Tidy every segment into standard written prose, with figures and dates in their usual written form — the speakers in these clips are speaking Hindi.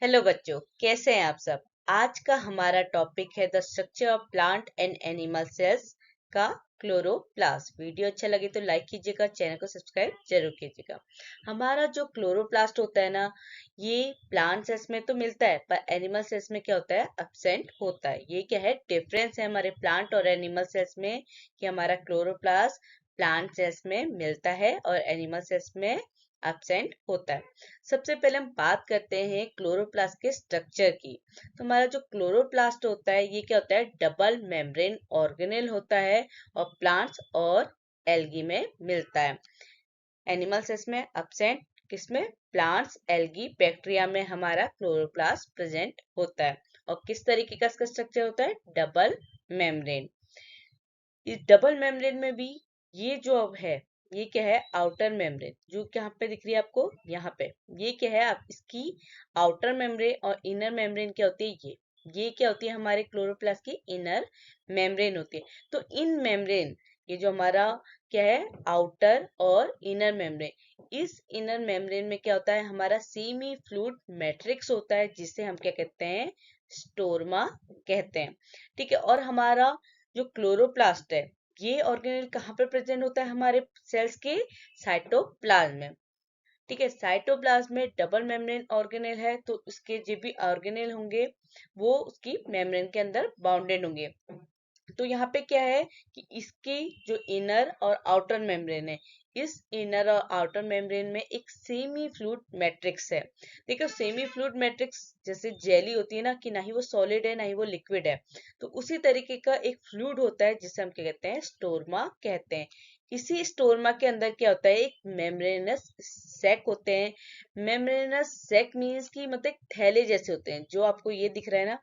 हेलो बच्चों, कैसे हैं आप सब। आज का हमारा टॉपिक है the structure of plant and animal cells का क्लोरोप्लास्ट। वीडियो अच्छा लगे तो लाइक कीजिएगा, चैनल को सब्सक्राइब जरूर कीजिएगा। हमारा जो क्लोरोप्लास्ट होता है ना, ये प्लांट सेल्स में तो मिलता है पर एनिमल सेल्स में क्या होता है, एब्सेंट होता है। ये क्या है, डिफरेंस है हमारे प्लांट और एनिमल सेल्स में कि हमारा क्लोरोप्लास्ट प्लांट सेल्स में मिलता है और एनिमल सेल्स में एब्सेंट होता है। सबसे पहले हम बात करते हैं क्लोरोप्लास्ट के स्ट्रक्चर की। तो हमारा जो क्लोरोप्लास्ट होता है ये क्या होता है, डबल मेम्ब्रेन ऑर्गेनेल होता है और प्लांट्स और एल्गी में मिलता है। एनिमल सेल्स में एब्सेंट, किसमें, प्लांट्स, एल्गी, बैक्टीरिया में हमारा क्लोरोप्लास्ट प्रेजेंट होता है। और किस तरीके का इसका स्ट्रक्चर होता है, डबल मेम्ब्रेन। इस डबल मेम्ब्रेन में भी ये जो अब है, ये क्या है, आउटर मेम्ब्रेन, जो यहाँ पे दिख रही है आपको, यहाँ पे ये क्या है, आप इसकी आउटर मेम्ब्रेन और इनर मेम्ब्रेन क्या होती है, ये क्या होती है, हमारे क्लोरोप्लास्ट की इनर मेम्ब्रेन होती है। तो इन मेम्ब्रेन, ये जो हमारा क्या है, आउटर और इनर मेम्ब्रेन, इस इनर मेम्ब्रेन में क्या होता है, हमारा सेमी फ्लूइड मैट्रिक्स होता है, जिसे हम क्या कहते हैं, स्टोरमा कहते हैं। ठीक है। और हमारा जो क्लोरोप्लास्ट है, ये ऑर्गेनेल कहाँ पे प्रेजेंट होता है, हमारे सेल्स के साइटोप्लाज्म में। ठीक है। साइटोप्लाज्म में डबल मेम्ब्रेन ऑर्गेनेल है, तो उसके जो भी ऑर्गेनेल होंगे वो उसकी मेम्ब्रेन के अंदर बाउंडेड होंगे। तो यहाँ पे क्या है कि इसकी जो इनर और आउटर मेम्ब्रेन है, इस इनर और आउटर मेम्ब्रेन में एक सेमी फ्लूइड मैट्रिक्स है। देखो, सेमी फ्लूइड मैट्रिक्स जैसे जेली होती है ना, कि ना ही वो सॉलिड है ना ही वो लिक्विड है, तो उसी तरीके का एक फ्लूइड होता है जिसे हम क्या कहते हैं, स्टोरमा कहते हैं। इसी स्टोरमा के अंदर क्या होता है, एक मेम्ब्रेनस सैक होते हैं। मेम्ब्रेनस सैक मीन्स की मतलब एक थैले जैसे होते हैं, जो आपको ये दिख रहा है ना,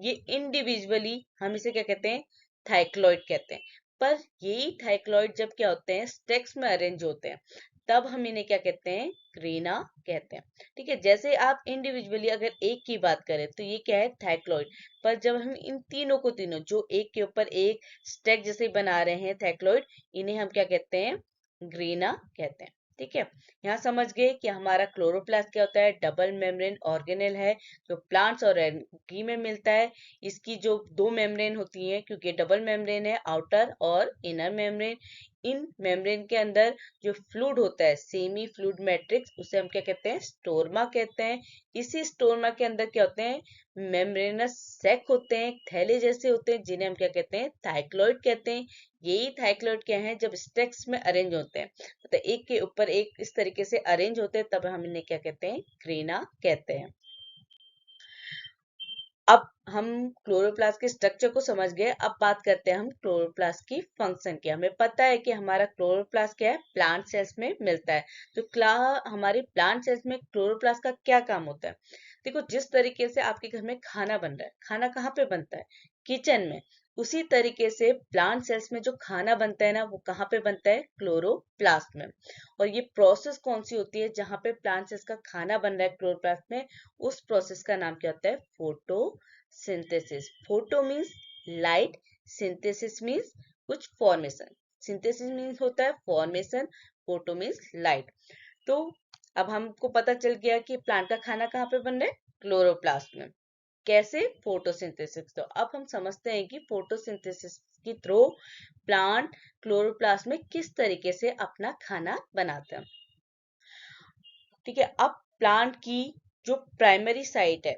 ये इंडिविजुअली हम इसे क्या कहते हैं, थाइक्लॉइड कहते हैं। पर यही थाइक्लॉइड जब क्या होते हैं, स्टेक्स में अरेंज होते हैं, तब हम इन्हें क्या कहते हैं, ग्रीना कहते हैं। ठीक है। जैसे आप इंडिविजुअली अगर एक की बात करें तो ये क्या है, थाइक्लॉइड। पर जब हम इन तीनों को, तीनों जो एक के ऊपर एक स्टेक जैसे बना रहे हैं, थाइक्लॉइड, इन्हें हम क्या कहते हैं, ग्रीना कहते हैं। ठीक है। यहाँ समझ गए कि हमारा क्लोरोप्लास्ट क्या होता है, डबल मेम्ब्रेन ऑर्गेनेल है, जो प्लांट्स और एल्गी में मिलता है। इसकी जो दो मेम्ब्रेन होती हैं, क्योंकि डबल मेम्ब्रेन है, आउटर और इनर मेम्ब्रेन। इन मेम्ब्रेन के अंदर जो फ्लूइड होता है, सेमी फ्लूइड मैट्रिक्स, उसे हम क्या कहते हैं, स्टोरमा कहते हैं। इसी स्टोरमा के अंदर क्या होते हैं, मेम्ब्रेनस सैक होते हैं, थैले जैसे होते हैं, जिन्हें हम क्या कहते हैं, थाइक्लॉइड कहते हैं। यही थाइक्लॉइड क्या है, जब स्टेक्स में अरेंज होते हैं, तो एक के ऊपर एक इस तरीके से अरेंज होते हैं, तब हम इन्हें क्या कहते हैं, ग्रीना कहते हैं। अब हम क्लोरोप्लास्ट के स्ट्रक्चर को समझ गए, अब बात करते हैं हम क्लोरोप्लास्ट की फंक्शन की। हमें पता है कि हमारा क्लोरोप्लास्ट क्या है, प्लांट सेल्स में मिलता है। तो हमारे प्लांट सेल्स में क्लोरोप्लास्ट का क्या काम होता है। देखो, जिस तरीके से आपके घर में खाना बन रहा है, खाना कहाँ पे बनता है, किचन में, उसी तरीके से प्लांट सेल्स में जो खाना बनता है ना, वो कहाँ पे बनता है, क्लोरोप्लास्ट में। और ये प्रोसेस कौन सी होती है, जहाँ पे प्लांट सेल्स का खाना बन रहा है क्लोरोप्लास्ट में, उस प्रोसेस का नाम क्या होता है, photosynthesis. Photo means light, synthesis means कुछ फॉर्मेशन। सिंथेसिस मीन्स होता है फॉर्मेशन, फोटो मीन्स लाइट। तो अब हमको पता चल गया कि प्लांट का खाना कहाँ पे बन रहा है, क्लोरोप्लास्ट में। कैसे, फोटोसिंथेसिस। तो अब हम समझते हैं कि फोटोसिंथेसिस के थ्रू प्लांट क्लोरोप्लास्ट में किस तरीके से अपना खाना बनाते हैं। ठीक है। अब प्लांट की जो प्राइमरी साइट है,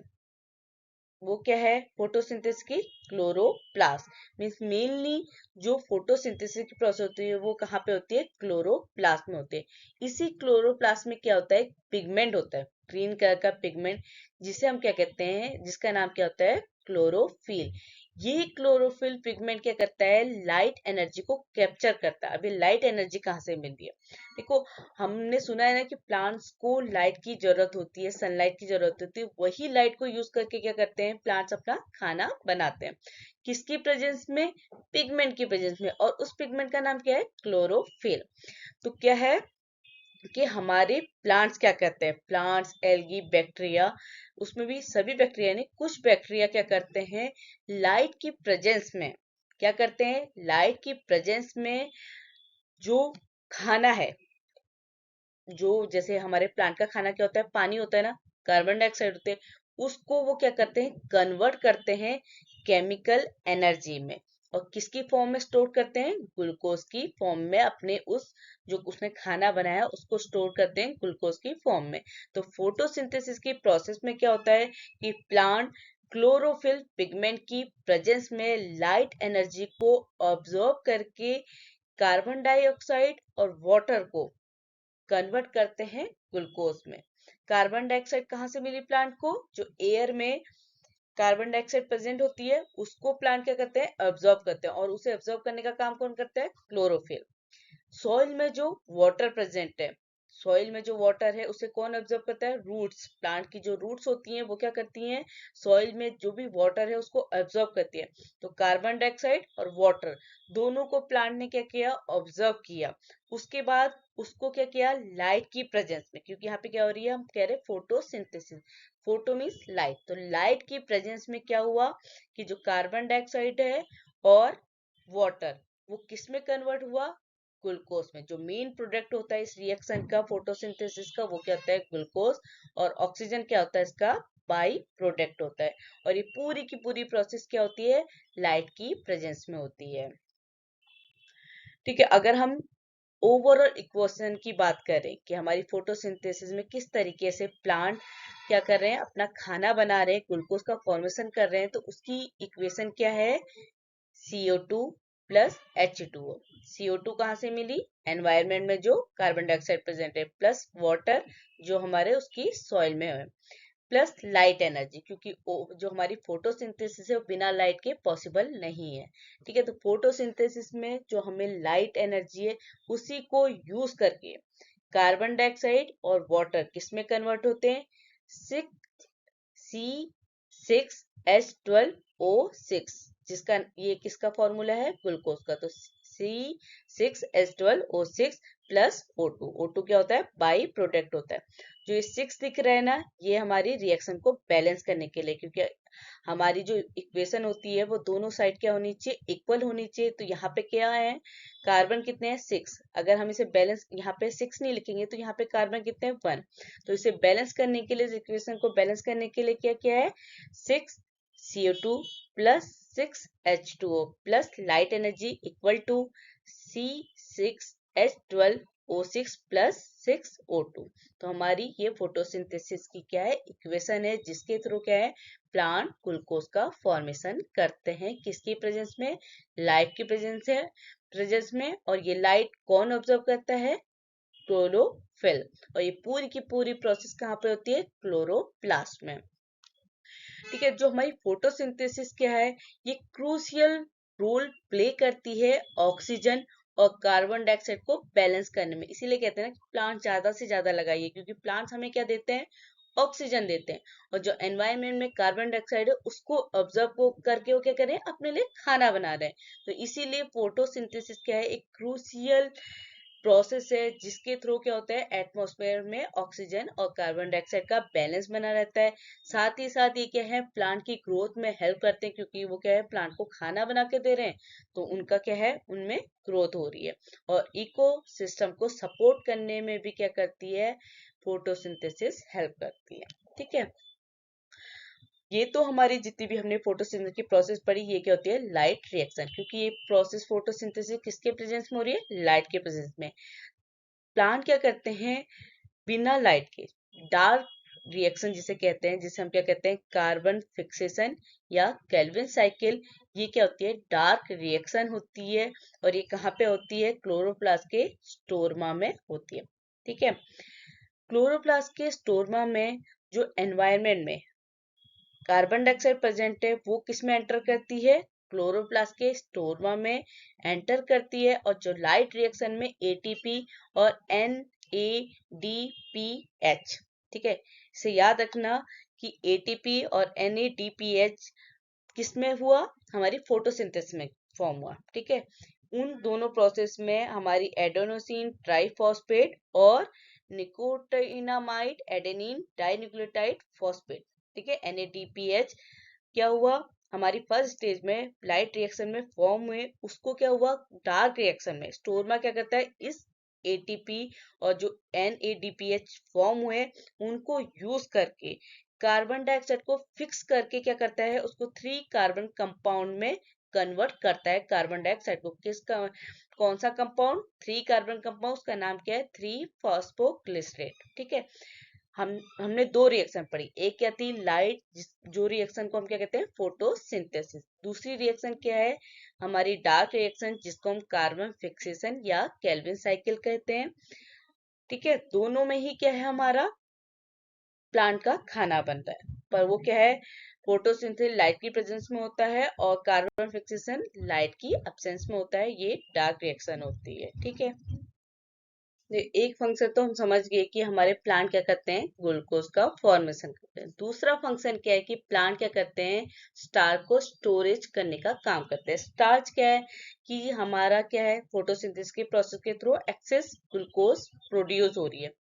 वो क्या है, फोटोसिंथेसिस की, क्लोरोप्लास्ट। मीन्स मेनली जो फोटोसिंथेसिस की प्रोसेस होती है वो कहाँ पे होती है, क्लोरोप्लास्ट में होती है। इसी क्लोरोप्लास्ट में क्या होता है, पिगमेंट होता है, ग्रीन कलर का पिगमेंट, जिसे हम क्या कहते हैं, जिसका नाम क्या होता है, क्लोरोफिल। ये क्लोरोफिल पिगमेंट क्या करता है, लाइट एनर्जी को कैप्चर करता है। अभी लाइट एनर्जी कहाँ से मिल रही है, देखो, हमने सुना है ना कि प्लांट्स को लाइट की जरूरत होती है, सनलाइट की जरूरत होती है। वही लाइट को यूज करके क्या करते हैं, प्लांट्स अपना खाना बनाते हैं। किसकी प्रेजेंस में, पिगमेंट की प्रेजेंस में। और उस पिगमेंट का नाम क्या है, क्लोरोफिल। तो क्या है कि हमारे प्लांट्स क्या करते हैं, प्लांट्स, एल्गी, बैक्टीरिया, उसमें भी सभी बैक्टीरिया नहीं, कुछ बैक्टीरिया क्या करते हैं, लाइट की प्रेजेंस में, क्या करते हैं, लाइट की प्रेजेंस में जो खाना है, जो जैसे हमारे प्लांट का खाना क्या होता है, पानी होता है ना, कार्बन डाइऑक्साइड होते हैं, उसको वो क्या करते हैं, कन्वर्ट करते हैं केमिकल एनर्जी में। और किसकी फॉर्म में स्टोर करते हैं, ग्लूकोज की फॉर्म में। अपने उस जो उसने खाना बनाया उसको स्टोर करते हैं ग्लूकोज की फॉर्म में। तो फोटोसिंथेसिस की प्रोसेस में क्या होता है कि प्लांट क्लोरोफिल पिगमेंट की प्रेजेंस में लाइट एनर्जी को ऑब्जॉर्ब करके कार्बन डाइऑक्साइड और वाटर को कन्वर्ट करते हैं ग्लूकोज में। कार्बन डाइऑक्साइड कहाँ से मिली प्लांट को, जो एयर में कार्बन डाइऑक्साइड प्रेजेंट होती है उसको प्लांट क्या करते हैं, ऑब्जॉर्ब करते हैं। और उसे ऑब्जॉर्ब करने का काम कौन करता है, क्लोरोफिल। सॉइल में जो वाटर प्रेजेंट है, सॉइल में जो वाटर है उसे कौन ऑब्जर्व करता है, रूट्स। प्लांट की जो रूट्स होती हैं वो क्या करती हैं, सॉइल में जो भी वाटर है उसको ऑब्जर्व करती है। तो कार्बन डाइऑक्साइड और वाटर दोनों को प्लांट ने क्या किया, ऑब्जर्व किया। उसके बाद उसको क्या किया, लाइट की प्रेजेंस में, क्योंकि यहाँ पे क्या हो रही है, हम कह रहे हैं फोटोसिंथेसिस। फोटो मीन्स लाइट, तो लाइट की प्रेजेंस में क्या हुआ कि जो कार्बन डाइऑक्साइड है और वाटर वो किस में कन्वर्ट हुआ, ग्लूकोज में। जो मेन प्रोडक्ट होता है इस रिएक्शन का, फोटोसिंथेसिस का, वो क्या होता है, ग्लूकोज। और ऑक्सीजन क्या होता है इसका, बाई प्रोडक्ट होता है। और ये पूरी की पूरी प्रोसेस क्या होती है, लाइट की प्रेजेंस में होती है। ठीक है, अगर हम ओवरऑल इक्वेशन की बात करें कि हमारी फोटोसिंथेसिस में किस तरीके से प्लांट क्या कर रहे हैं, अपना खाना बना रहे हैं, ग्लूकोज का फॉर्मेशन कर रहे हैं, तो उसकी इक्वेशन क्या है, CO2 प्लस H2O। CO2 कहाँ से मिली, एनवायरमेंट में जो कार्बन डाइऑक्साइड प्रेजेंट है, प्लस वाटर जो हमारे उसकी सॉइल में है, प्लस लाइट एनर्जी, क्योंकि जो हमारी फोटोसिंथेसिस है वो बिना लाइट के पॉसिबल नहीं है। ठीक है, तो फोटोसिंथेसिस में जो हमें लाइट एनर्जी है उसी को यूज करके कार्बन डाइऑक्साइड और वाटर किस में कन्वर्ट होते हैं, 6C6H12O6, जिसका ये किसका फॉर्मूला है, ग्लूकोज का। तो C6H12O6 प्लस O2 क्या होता है, बाई प्रोडक्ट होता है। जो ये 6 दिख रहा है ना, ये हमारी रिएक्शन को बैलेंस करने के लिए, क्योंकि हमारी जो इक्वेशन होती है वो दोनों साइड क्या होनी चाहिए, इक्वल होनी चाहिए। तो यहाँ पे क्या है, कार्बन कितने हैं, 6। अगर हम इसे बैलेंस, यहाँ पे 6 नहीं लिखेंगे तो यहाँ पे कार्बन कितने हैं, 1। तो इसे बैलेंस करने के लिए, इस इक्वेशन को बैलेंस करने के लिए क्या क्या है, 6CO2 plus 6H2O plus light energy equal to C6H12O6 plus 6O2। तो हमारी ये फोटोसिंथेसिस की क्या है, इक्वेशन है, जिसके थ्रू क्या है, प्लांट ग्लूकोज का फॉर्मेशन करते हैं। किसकी प्रेजेंस में, लाइट की प्रेजेंस में। और ये लाइट कौन ऑब्जर्व करता है, क्लोरोफिल। और ये पूरी की पूरी प्रोसेस कहाँ पे होती है, क्लोरोप्लास्ट में। ठीक है, जो हमारी फोटोसिंथेसिस क्या है, ये क्रूशियल रोल प्ले करती है ऑक्सीजन और कार्बन डाइऑक्साइड को बैलेंस करने में। इसीलिए कहते हैं ना कि प्लांट ज्यादा से ज्यादा लगाइए, क्योंकि प्लांट्स हमें क्या देते हैं, ऑक्सीजन देते हैं। और जो एनवायरनमेंट में कार्बन डाइऑक्साइड है उसको ऑब्जर्व करके वो क्या करें, अपने लिए खाना बना रहे हैं। तो इसीलिए फोटोसिंथेसिस क्या है, एक क्रूशियल प्रोसेस है, जिसके थ्रू क्या होता है, एटमॉस्फेयर में ऑक्सीजन और कार्बन डाइऑक्साइड का बैलेंस बना रहता है। साथ ही साथ ये क्या है, प्लांट की ग्रोथ में हेल्प करते हैं, क्योंकि वो क्या है, प्लांट को खाना बना के दे रहे हैं, तो उनका क्या है, उनमें ग्रोथ हो रही है। और इको सिस्टम को सपोर्ट करने में भी क्या करती है, फोटोसिंथेसिस हेल्प करती है। ठीक है, ये तो हमारी जितनी भी हमने फोटोसिंथेसिस की प्रोसेस पढ़ी, ये क्या होती है, लाइट रिएक्शन। क्योंकि ये प्रोसेस फोटोसिंथेसिस किसके प्रेजेंस में हो रही है, लाइट के प्रेजेंस में। प्लांट क्या करते हैं, बिना लाइट के डार्क रिएक्शन जिसे कहते हैं, जिसे हम क्या कहते हैं, कार्बन फिक्सेशन या केल्विन साइकिल। ये क्या होती है, डार्क रिएक्शन होती है। और ये कहाँ पे होती है, क्लोरोप्लास्ट के स्टोरमा में होती है। ठीक है, क्लोरोप्लास्ट के स्टोरमा में जो एनवायरनमेंट में कार्बन डाइऑक्साइड प्रेजेंट है वो किस में एंटर करती है, क्लोरोप्लास्ट के स्टोरमा में एंटर करती है। और जो लाइट रिएक्शन में एटीपी और NADPH, ठीक है, इसे याद रखना कि एटीपी और NADPH किस में हुआ, हमारी फोटोसिंथेसिस में फॉर्म हुआ। ठीक है, उन दोनों प्रोसेस में हमारी एडेनोसिन ट्राइफॉस्फेट और निकोटिनामाइड एडेनिन डाइन्यूक्लियोटाइड फॉस्फेट, ठीक है, NADPH क्या हुआ, हमारी फर्स्ट स्टेज में लाइट रिएक्शन में फॉर्म हुए, उसको क्या हुआ, डार्क रिएक्शन में स्टोरमा क्या करता है, इस एटीपी और जो NADPH फॉर्म हुए उनको यूज करके कार्बन डाइऑक्साइड को फिक्स करके क्या करता है, उसको 3 कार्बन कंपाउंड में कन्वर्ट करता है। कार्बन डाइऑक्साइड को कौन सा कंपाउंड, 3 कार्बन कंपाउंड, उसका नाम क्या है, 3 फॉस्फोग्लिसरेट। ठीक है, हमने 2 रिएक्शन पढ़ी, एक क्या थी, लाइट, जो रिएक्शन को हम क्या कहते हैं, फोटोसिंथेसिस। दूसरी रिएक्शन क्या है, हमारी डार्क रिएक्शन, जिसको हम कार्बन फिक्सेशन या केल्विन साइकिल कहते हैं। ठीक है, दोनों में ही क्या है, हमारा प्लांट का खाना बनता है, पर वो क्या है, फोटोसिंथेसिस लाइट की प्रेजेंस में होता है और कार्बन फिक्सेशन लाइट की एब्सेंस में होता है। ये डार्क रिएक्शन होती है। ठीक है, एक फंक्शन तो हम समझ गए कि हमारे प्लांट क्या करते हैं, ग्लूकोज का फॉर्मेशन करते हैं। दूसरा फंक्शन क्या है कि प्लांट क्या करते हैं, स्टार्च को स्टोरेज करने का काम करते हैं। स्टार्च क्या है कि हमारा क्या है, फोटोसिंथेसिस के प्रोसेस के थ्रू एक्सेस ग्लूकोज प्रोड्यूस हो रही है।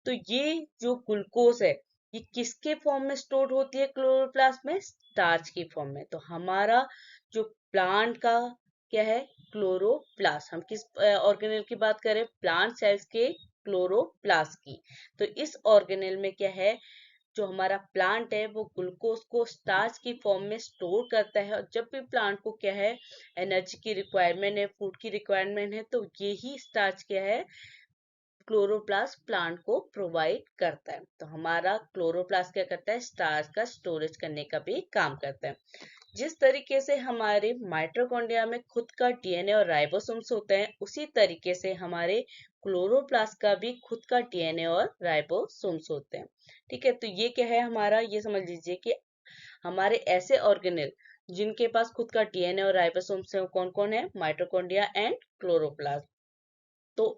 तो ये जो ग्लूकोज है, ये किसके फॉर्म में स्टोर होती है क्लोरोप्लास्ट में, स्टार्च की फॉर्म में। तो हमारा जो प्लांट का क्या है, क्लोरोप्लास्ट, हम किस ऑर्गेनेल की बात करें, प्लांट सेल्स के क्लोरोप्लास्ट की। तो इस ऑर्गेनेल में क्या है, जो हमारा प्लांट है वो ग्लूकोज को स्टार्च की फॉर्म में स्टोर करता है। और जब भी प्लांट को क्या है, एनर्जी की रिक्वायरमेंट है, फूड की रिक्वायरमेंट है, तो यही स्टार्च क्या है, क्लोरोप्लास्ट प्लांट को प्रोवाइड करता है। तो हमारा क्लोरोप्लास्ट क्या करता है, स्टार्च का स्टोरेज करने का भी काम करता है। जिस तरीके से हमारे माइटोकॉन्ड्रिया में खुद का डीएनए और राइबोसोम्स होते हैं, उसी तरीके से हमारे क्लोरोप्लास्ट का भी खुद का डीएनए और राइबोसोम्स होते हैं। ठीक है, तो ये क्या है हमारा, ये समझ लीजिए कि हमारे ऐसे ऑर्गेनेल जिनके पास खुद का डीएनए और राइबोसोम्स है, वो कौन कौन है, माइटोकॉन्ड्रिया एंड क्लोरोप्लास्ट। तो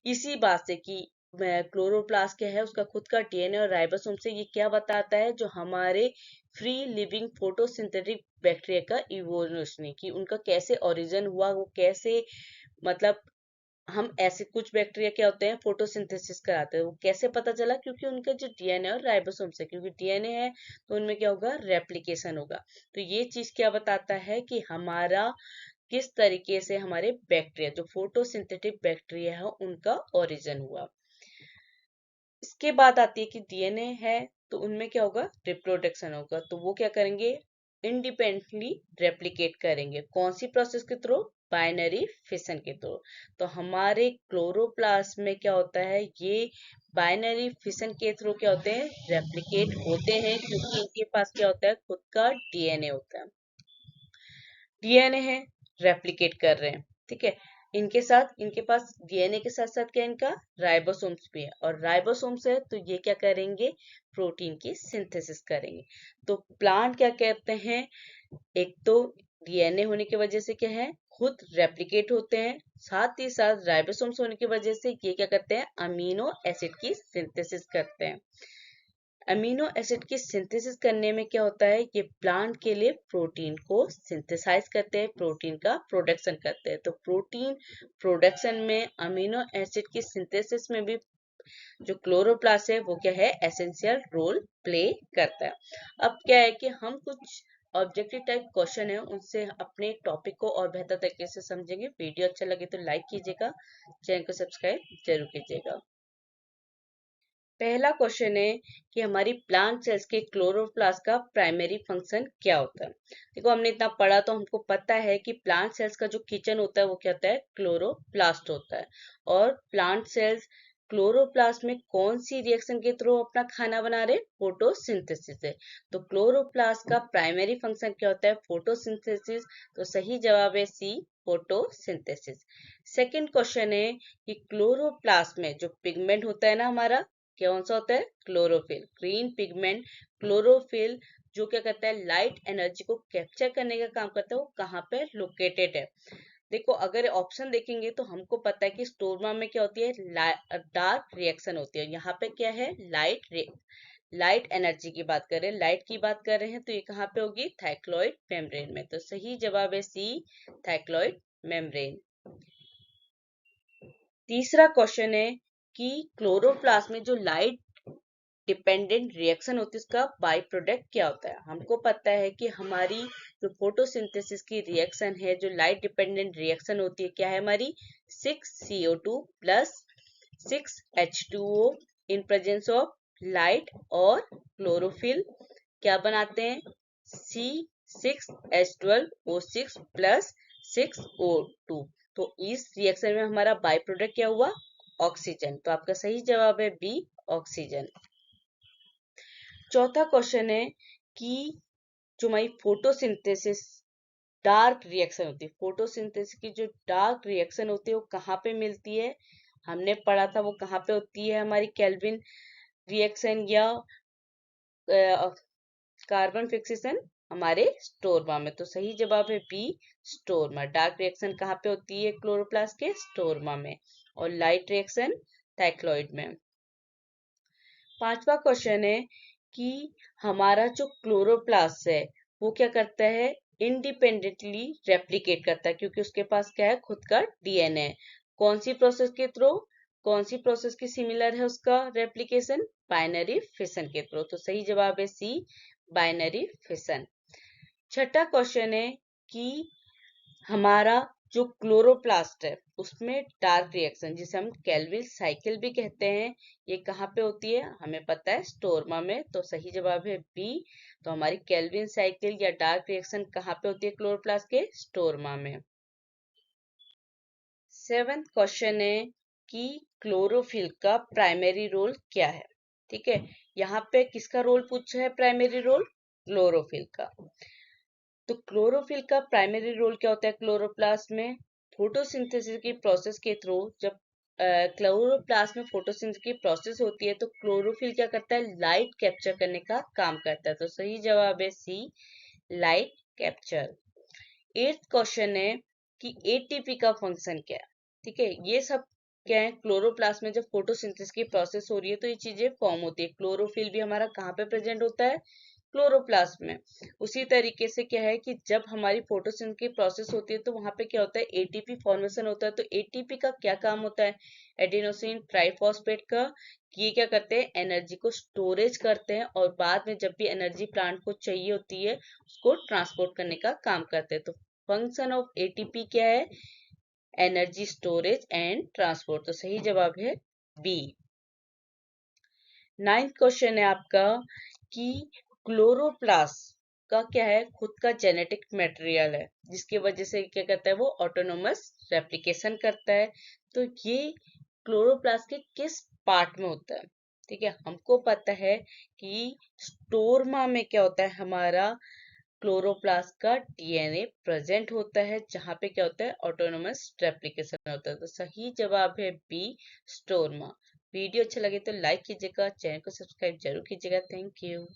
इसी बात से कि क्लोरोप्लास्ट क्या है, उसका खुद का डीएनए और राइबोसोम से, ये क्या बताता है, जो हमारे फ्री लिविंग फोटोसिंथेटिक बैक्टीरिया का इवोल्यूशन, कि उनका कैसे ओरिजिन हुआ, वो कैसे, मतलब हम ऐसे कुछ बैक्टीरिया क्या होते हैं, फोटोसिंथेसिस कराते हैं, वो कैसे पता चला, क्योंकि उनका जो डीएनए और राइबोसोम से, क्योंकि डीएनए है तो उनमें क्या होगा, रेप्लिकेशन होगा। तो ये चीज क्या बताता है कि हमारा किस तरीके से हमारे बैक्टीरिया, जो फोटोसिंथेटिक बैक्टीरिया है, उनका ओरिजिन हुआ। इसके बाद आती है कि डीएनए है तो उनमें क्या होगा, रिप्रोडक्शन होगा। तो वो क्या करेंगे, इंडिपेंडेंटली रेप्लिकेट करेंगे। कौन सी प्रोसेस के थ्रू, बाइनरी फिशन के थ्रू। तो हमारे क्लोरोप्लास्ट में क्या होता है, ये बाइनरी फिशन के थ्रू क्या होते हैं, रेप्लिकेट होते हैं, क्योंकि इनके पास क्या होता है, खुद का डीएनए होता है, डीएनए है, रेप्लिकेट कर रहे हैं। ठीक है, इनके साथ, इनके पास डीएनए के साथ साथ क्या, इनका राइबोसोम्स भी है, और राइबोसोम्स है तो ये क्या करेंगे, प्रोटीन की सिंथेसिस करेंगे। तो प्लांट क्या कहते हैं, एक तो डीएनए होने की वजह से क्या है, खुद रेप्लिकेट होते हैं, साथ ही साथ राइबोसोम्स होने की वजह से ये क्या करते हैं, अमीनो एसिड की सिंथेसिस करते हैं। अमीनो एसिड की सिंथेसिस करने में क्या होता है, ये प्लांट के लिए प्रोटीन को सिंथेसाइज करते हैं, प्रोटीन का प्रोडक्शन करते हैं। तो प्रोटीन प्रोडक्शन में, अमीनो एसिड की सिंथेसिस में भी जो क्लोरोप्लास्ट है वो क्या है, एसेंशियल रोल प्ले करता है। अब क्या है कि हम कुछ ऑब्जेक्टिव टाइप क्वेश्चन है, उनसे अपने टॉपिक को और बेहतर तरीके से समझेंगे। वीडियो अच्छा लगे तो लाइक कीजिएगा, चैनल को सब्सक्राइब जरूर कीजिएगा। पहला क्वेश्चन है कि हमारी प्लांट सेल्स के क्लोरोप्लास्ट का प्राइमरी फंक्शन क्या होता है। देखो, हमने इतना पढ़ा तो हमको पता है कि प्लांट सेल्स का जो किचन होता है वो क्या होता है, क्लोरोप्लास्ट होता है। और प्लांट सेल्स क्लोरोप्लास्ट में कौन सी रिएक्शन के थ्रू अपना खाना बना रहे, फोटोसिंथेसिस है। तो क्लोरोप्लास्ट का प्राइमरी फंक्शन क्या होता है, फोटोसिंथेसिस। तो सही जवाब है सी, फोटोसिंथेसिस। सेकेंड क्वेश्चन है कि क्लोरोप्लास्ट में जो पिगमेंट होता है ना हमारा, कौन सा होता है, क्लोरोफिल, ग्रीन पिगमेंट। क्लोरोफिल जो क्या करता है, लाइट एनर्जी को कैप्चर करने का काम करता है, वो कहाँ पे लोकेटेड है। देखो, अगर ऑप्शन देखेंगे तो हमको पता है कि स्टोरमा में क्या होती है, डार्क रिएक्शन होती है। यहाँ पे क्या है, लाइट एनर्जी की बात कर रहे हैं, लाइट की बात कर रहे हैं, तो ये कहाँ पे होगी, थाइक्लॉइड मेम्ब्रेन में। तो सही जवाब है सी, थाइक्लॉइड मेम्ब्रेन। तीसरा क्वेश्चन है कि क्लोरोप्लास्ट में जो लाइट डिपेंडेंट रिएक्शन होती है, उसका बाई प्रोडक्ट क्या होता है। हमको पता है कि हमारी जो फोटोसिंथेसिस की रिएक्शन है, जो लाइट डिपेंडेंट रिएक्शन होती है, क्या है हमारी, 6CO2 plus 6H2O in presence of light और क्लोरोफिल। क्या बनाते हैं, C6H12O6 प्लस 6O2। तो इस रिएक्शन में हमारा बाई प्रोडक्ट क्या हुआ, ऑक्सीजन। तो आपका सही जवाब है बी, ऑक्सीजन। चौथा क्वेश्चन है कि जो हमारी फोटोसिंथेसिस डार्क रिएक्शन होती है, फोटोसिंथेसिस की जो डार्क रिएक्शन होती है वो कहाँ पे मिलती है, हमने पढ़ा था वो कहाँ पे होती है, हमारी केल्विन रिएक्शन या कार्बन फिक्सेशन हमारे स्टोरमा में। तो सही जवाब है बी, स्टोरमा। डार्क रिएक्शन कहाँ पे होती है क्लोरोप्लास्ट के, स्टोरमा में, और लाइट रिएक्शन थाइक्लॉइड में। पांचवा क्वेश्चन है कि हमारा जो क्लोरोप्लास्ट है वो क्या करता है, इंडिपेंडेंटली रेप्लिकेट करता है, क्योंकि उसके पास क्या है, खुद का डीएनए। कौन सी प्रोसेस के थ्रू, कौन सी प्रोसेस की सिमिलर है उसका रेप्लिकेशन, बाइनरी फिशन के थ्रू। तो सही जवाब है सी, बाइनरी फिशन। छठा क्वेश्चन है कि हमारा जो क्लोरोप्लास्ट है उसमें डार्क रिएक्शन, जिसे हम केल्विन साइकिल भी कहते हैं, ये कहाँ पे होती है, हमें पता है स्टोरमा में। तो सही जवाब है बी। तो हमारी केल्विन साइकिल या डार्क रिएक्शन कहाँ पे होती है क्लोरोप्लास्ट के, स्टोरमा में। सेवेंथ क्वेश्चन है कि क्लोरोफिल का प्राइमरी रोल क्या है। ठीक है, यहाँ पे किसका रोल पूछा है, प्राइमरी रोल क्लोरोफिल का। तो क्लोरोफिल का प्राइमरी रोल क्या होता है क्लोरोप्लास्ट में, फोटोसिंथेसिस की प्रोसेस के थ्रू जब क्लोरोप्लास्ट में फोटोसिंथेसिस की प्रोसेस होती है तो क्लोरोफिल क्या करता है, लाइट कैप्चर करने का काम करता है। तो सही जवाब है सी, लाइट कैप्चर। एट्थ क्वेश्चन है कि एटीपी का फंक्शन क्या है। ठीक है, ये सब क्या है, क्लोरोप्लास्ट में जब फोटोसिंथेसिस की प्रोसेस हो रही है तो ये चीजें फॉर्म होती है। क्लोरोफिल भी हमारा कहाँ पे प्रेजेंट होता है, क्लोरोप्लास्ट में। उसी तरीके से क्या है कि जब हमारी फोटोसिंथेसिस की प्रोसेस होती है तो वहां पे क्या होता है, एटीपी फॉर्मेशन होता है। तो एटीपी का क्या काम होता है, एडिनोसिन ट्राइफॉस्फेट का, कि ये क्या करते हैं, एनर्जी को स्टोरेज करते हैं और बाद में जब भी एनर्जी प्लांट को चाहिए होती है उसको ट्रांसपोर्ट करने का काम करते हैं। तो फंक्शन ऑफ एटीपी क्या है, एनर्जी स्टोरेज एंड ट्रांसपोर्ट। तो सही जवाब है बी। नाइन्थ क्वेश्चन है आपका कि क्लोरोप्लास्ट का क्या है, खुद का जेनेटिक मटेरियल है जिसकी वजह से क्या करता है, वो ऑटोनोमस रेप्लिकेशन करता है। तो ये क्लोरोप्लास्ट के किस पार्ट में होता है। ठीक है, हमको पता है कि स्टोरमा में क्या होता है, हमारा क्लोरोप्लास्ट का डीएनए प्रेजेंट होता है, जहां पे क्या होता है, ऑटोनोमस रेप्लिकेशन होता है। तो सही जवाब है बी, स्टोरमा। वीडियो अच्छा लगे तो लाइक कीजिएगा, चैनल को सब्सक्राइब जरूर कीजिएगा। Thank you.